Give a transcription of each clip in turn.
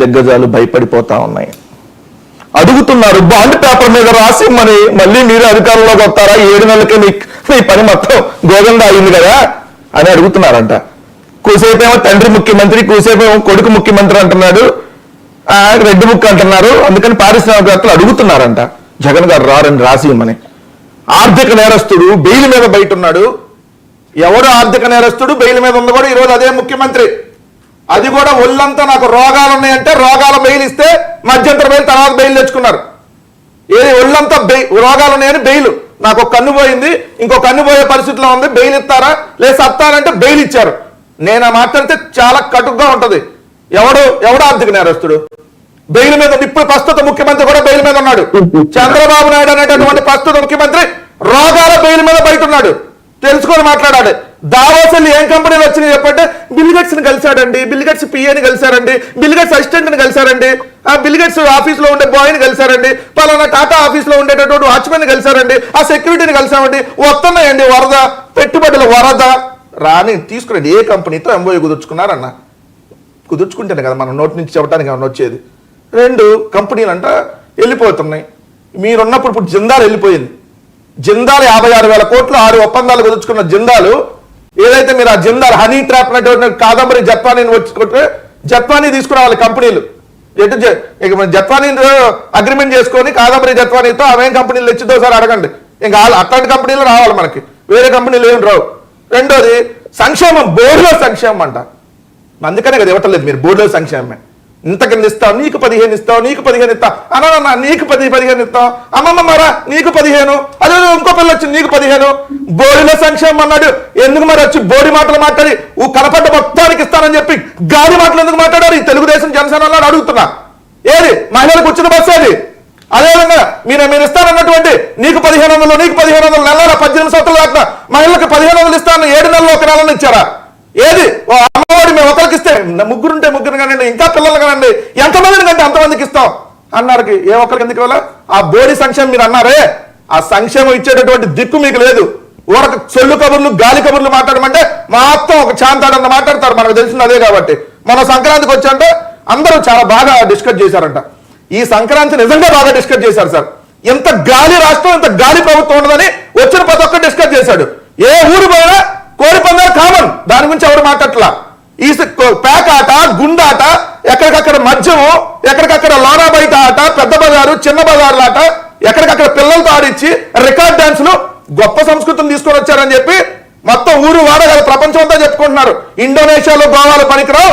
దిగ్గజాలు భయపడిపోతా ఉన్నాయి. అడుగుతున్నారు బాండ్ పేపర్ మీద రాసి మళ్ళీ మీరు అధికారంలోకి వస్తారా, 7 నెలలకే మీ పని మొత్తం గోగంగా అయింది కదా అని అడుగుతున్నారంట. కూసేపేమో తండ్రి ముఖ్యమంత్రి, కూసేపేమో కొడుకు ముఖ్యమంత్రి అంటున్నాడు, రెడ్డి ముక్క అంటున్నారు. అందుకని పారిశ్రామికవేత్తలు అడుగుతున్నారంట జగన్ గారు రారని రాసి ఇమ్మని. ఆర్థిక నేరస్తుడు బెయిల్ మీద బయట ఉన్నాడు. ఎవడు ఆర్థిక నేరస్తుడు బెయిల్ మీద ఉంది కూడా ఈరోజు అదే ముఖ్యమంత్రి. అది కూడా ఒళ్ళంతా నాకు రోగాలు ఉన్నాయంటే రోగాల బెయిల్ ఇస్తే మధ్యంతర బెయిల్ తర్వాత బెయిల్ తెచ్చుకున్నారు. ఏది ఒళ్ళంతా రోగాలు ఉన్నాయని బెయిల్, నాకు ఒక కన్ను పోయింది ఇంకో కన్ను పోయే పరిస్థితిలో ఉంది, బెయిల్ ఇస్తారా లేదు సత్తారంటే బెయిల్ ఇచ్చారు. నేను మాట్లాడితే చాలా కటుగ్గా ఉంటది. ఎవడు ఆర్థిక నేరస్తుడు బెయిల్ మీద ఉంది. ఇప్పుడు ప్రస్తుత ముఖ్యమంత్రి కూడా బెయిల్ మీద ఉన్నాడు. చంద్రబాబు నాయుడు అనేటటువంటి ప్రస్తుత ముఖ్యమంత్రి రోగాల బెయిల్ మీద బయట ఉన్నాడు. తెలుసుకొని మాట్లాడాలి. దావోస్ ఏం కంపెనీలు వచ్చినాయి చెప్పంటే బిల్గేట్స్ ని కలిశాడండి, బిల్గేట్స్ పిఏని కలిశారండి, బిల్గేట్స్ అసిస్టెంట్ ని కలిశారండి, ఆ బిల్గేట్స్ ఆఫీస్ లో ఉండే బాయ్ ని కలిశారండి, పలానా టాటా ఆఫీస్ లో ఉండేటటువంటి వాచ్మెన్ ని కలిశారండి, ఆ సెక్యూరిటీని కలిసామండి. వస్తున్నాయండి వరద, పెట్టుబడుల వరద రాని తీసుకురండి. ఏ కంపెనీతో ఎంఓఏ కుదుర్చుకున్నారన్న? కుదుర్చుకుంటేనే కదా మనం నోటి నుంచి చెప్పడానికి ఏమన్నా వచ్చేది. 2 కంపెనీలు అంట వెళ్ళిపోతున్నాయి. మీరున్నప్పుడు ఇప్పుడు జిందాల్ వెళ్ళిపోయింది. జిందాల్ 56,000 కోట్లు 6 ఒప్పందాలు కుదుర్చుకున్న జిందాలు ఏదైతే మీరు ఆ జిందాల్ హనీ ట్రాప్ అనేటువంటి కాదంబరి జపానీని వచ్చుకుంటే జపానీ తీసుకురావాలి కంపెనీలు. జపానీ అగ్రిమెంట్ చేసుకొని కాదంబరి జపానీతో అవేం కంపెనీలు తెచ్చితో సార్ అడగండి. ఇంకా అట్లాంటి కంపెనీలు రావాలి మనకి, వేరే కంపెనీలు ఏం రావు. రెండోది సంక్షేమం, బోర్డులో సంక్షేమం అంట. అందుకనే కదా ఇవ్వట్లేదు మీరు బోర్డులో సంక్షేమమే. ఇంత కింద ఇస్తావు, నీకు 15 ఇస్తావు, నీకు 15 ఇస్తావు, అన్న నీకు 15 ఇస్తావు, అమ్మమ్మ మరా నీకు 15, అదే ఇంకో పిల్ల వచ్చింది నీకు 15. బోడిలో సంక్షేమం అన్నాడు. ఎందుకు మరి వచ్చి బోడి మాటలు మాట్లాడి కనపడ్డ మొత్తానికి ఇస్తానని చెప్పి గాలి మాటలు ఎందుకు మాట్లాడారు? ఈ తెలుగుదేశం జనసేన అడుగుతున్నా. ఏది మహిళలకు వచ్చిన బస్సు అది? అదేవిధంగా మీరు ఇస్తానన్నటువంటి నీకు 1500, నీకు 1500 నెలల 18 సంవత్సరాల దాకా మహిళలకు 1500 ఇస్తాను 7 నెలలు 1 నెలను ఇచ్చారా? ఏది అమ్మఒడి మేము ఒకరికి ఇస్తే ముగ్గురుంటే ముగ్గురు కానండి, ఇంకా పిల్లలు కానండి, ఎంతమందిని కంటే అంతమందికి ఇస్తాం అన్నారు. ఏ ఒక్కరికి ఎందుకు ఇవ్వాలా? ఆ బోడి సంక్షేమం మీరు అన్నారే, ఆ సంక్షేమం ఇచ్చేటటువంటి దిక్కు మీకు లేదు. ఊరకు చెల్లు కబుర్లు గాలి కబుర్లు మాట్లాడమంటే మొత్తం ఒక చాంతాడన్న మాట్లాడతారు. మనకు తెలిసింది అదే కాబట్టి. మన సంక్రాంతికి వచ్చాంటే అందరూ చాలా బాగా డిస్కస్ చేశారంట. ఈ సంక్రాంతి నిజంగా బాగా డిస్కస్ చేశారు సార్. ఎంత గాలి రాష్ట్రం, ఎంత గాలి ప్రభుత్వం ఉండదని వచ్చిన ప్రతి ఒక్కరు డిస్కస్ చేశాడు. ఏ ఊరు పోయినా కోడి పందాలు కామన్, దాని గురించి ఎవరు మాట్లాడట్లా. ఈ ప్యాక్ ఆట, గుండాట, ఎక్కడికక్కడ మద్యము, ఎక్కడికక్కడ లోనా బయట ఆట, పెద్ద బజారు చిన్న బజార్ల ఆట, ఎక్కడికక్కడ పిల్లలతో ఆడిచ్చి రికార్డ్ డాన్సులు, గొప్ప సంస్కృతిని తీసుకొని వచ్చారని చెప్పి మొత్తం ఊరు వాడగల ప్రపంచం అంతా చెప్పుకుంటున్నారు. ఇండోనేషియాలో గోవాలో పనికిరావు.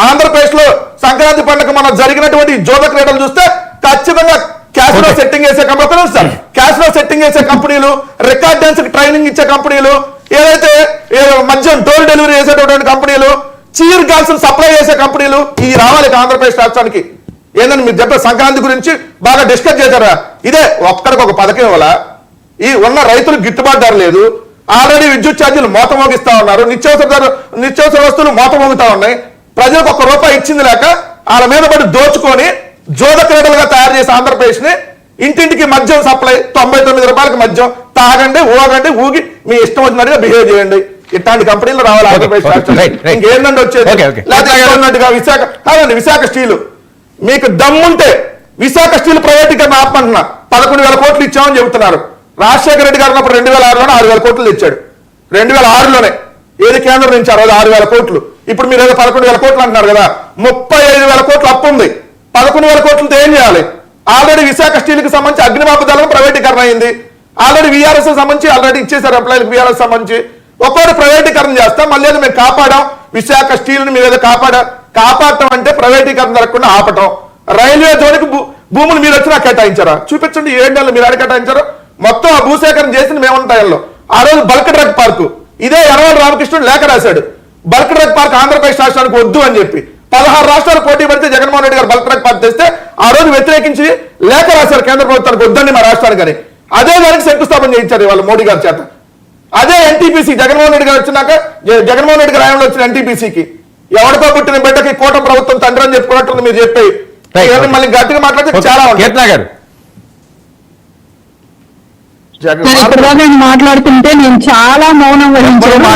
ఆంధ్రప్రదేశ్ లో సంక్రాంతి పండుగ మనం జరిగినటువంటి జోద క్రీడలు చూస్తే ఖచ్చితంగా క్యాసినో సెట్టింగ్ వేసే కంపెనీలు సార్, క్యాసినో సెట్టింగ్ వేసే కంపెనీలు, రికార్డ్ డాన్స్ కి ట్రైనింగ్ ఇచ్చే కంపెనీలు, ఏదైతే మద్యం డోర్ డెలివరీ చేసేటటువంటి కంపెనీలు, చీర్ గాల్స్ సప్లై చేసే కంపెనీలు ఈ రావాలి ఆంధ్రప్రదేశ్ రాష్ట్రానికి. ఏంటంటే మీరు చెప్పే సంక్రాంతి గురించి బాగా డిస్కస్ చేశారా? ఇదే ఒక్కడికి ఒక పథకం ఇవ్వాల. ఈ ఉన్న రైతులకు గిట్టుబాటు ధర లేదు. ఆల్రెడీ విద్యుత్ ఛార్జీలు మోత మోగిస్తా ఉన్నారు. నిత్యావసర వస్తువులు మోత మోగుతా ఉన్నాయి. ప్రజలకు ₹1 ఇచ్చింది లేక వాళ్ళ మీద పడి దోచుకొని జోద క్రీడలుగా తయారు చేసే ఆంధ్రప్రదేశ్ ని ఇంటింటికి మద్యం సప్లై ₹99 మద్యం తాగండి, ఊగండి, ఊగి మీ ఇష్టం వచ్చినట్టుగా బిహేవ్ చేయండి. ఇట్లాంటి కంపెనీలు రావాలి ఆంధ్రప్రదేశ్ రాష్ట్రం. ఇంకేందంటే వచ్చేది విశాఖ స్టీలు. మీకు దమ్ముంటే విశాఖ స్టీల్ ప్రైవేటీకరణ ఆపమంటున్నా. 11,000 కోట్లు ఇచ్చామని చెబుతున్నారు. రాజశేఖర రెడ్డి గారు ఉన్నప్పుడు 2006లోనే 6,000 కోట్లు తెచ్చాడు. 2006లోనే ఏది కేంద్రం నుంచి 6,000 కోట్లు. ఇప్పుడు మీరు ఏదో 11,000 కోట్లు అంటున్నారు కదా, 35,000 కోట్లు అప్పు ఉంది. 11,000 కోట్లతో ఏం చేయాలి? ఆల్రెడీ విశాఖ స్టీల్ కి సంబంధించి అగ్నిమాపక దళం ప్రైవేటీకరణ అయింది. ఆల్రెడీ వీఆర్ఎస్ సంబంధించి ఆల్రెడీ ఇచ్చేసారు ఎంప్లాయీలకు. వీఆర్ఎస్ సంబంధించి ఒక్కొక్కటి ప్రైవేటీకరణ చేస్తాం. మళ్ళీ ఏదో మేము కాపాడాం విశాఖ స్టీల్ ని, మీరు ఏదో కాపాడటం అంటే ప్రైవేటీకరణ జరగకుండా ఆపటం. రైల్వే జోన్కి భూములు మీరు వచ్చి నాకు కేటాయించారా? చూపించండి. 7 నెలలు మీరు ఆడ కేటాయించారు. మొత్తం ఆ భూసేకరణ చేసింది మేముంటాయల్లో. ఆ రోజు బల్క్ డ్రగ్ పార్కు ఇదే యనమల రామకృష్ణుడు లేఖ రాశాడు. బల్క్ డ్రగ్ పార్క్ ఆంధ్రప్రదేశ్ రాష్ట్రానికి వద్దు అని చెప్పి 16 రాష్ట్రాలు పోటీ పడితే జగన్మోహన్ రెడ్డి గారు బల్క్ డ్రగ్ పార్క్ తెస్తే ఆ రోజు వ్యతిరేకించి లేఖ రాశారు కేంద్ర ప్రభుత్వానికి వద్దండి మా రాష్ట్రానికి అని. అదే దానికి శంకుస్థాపన చేయించారు ఇవాళ మోడీ గారి చేత. అదే ఎన్టీపీసీ జగన్మోహన్ రెడ్డి గారు వచ్చినాక, జగన్మోహన్ రెడ్డి గారు ఆయనలో వచ్చిన ఎన్టీపీసీకి ఎవరితో పుట్టిన బిడ్డకి కూటమి ప్రభుత్వం తండ్రి అని చెప్పుకున్నట్టుంది మీరు చెప్పి. మళ్ళీ గట్టిగా మాట్లాడితే చాలా మాట్లాడుతుంటే నేను చాలా మౌనం వహించాను.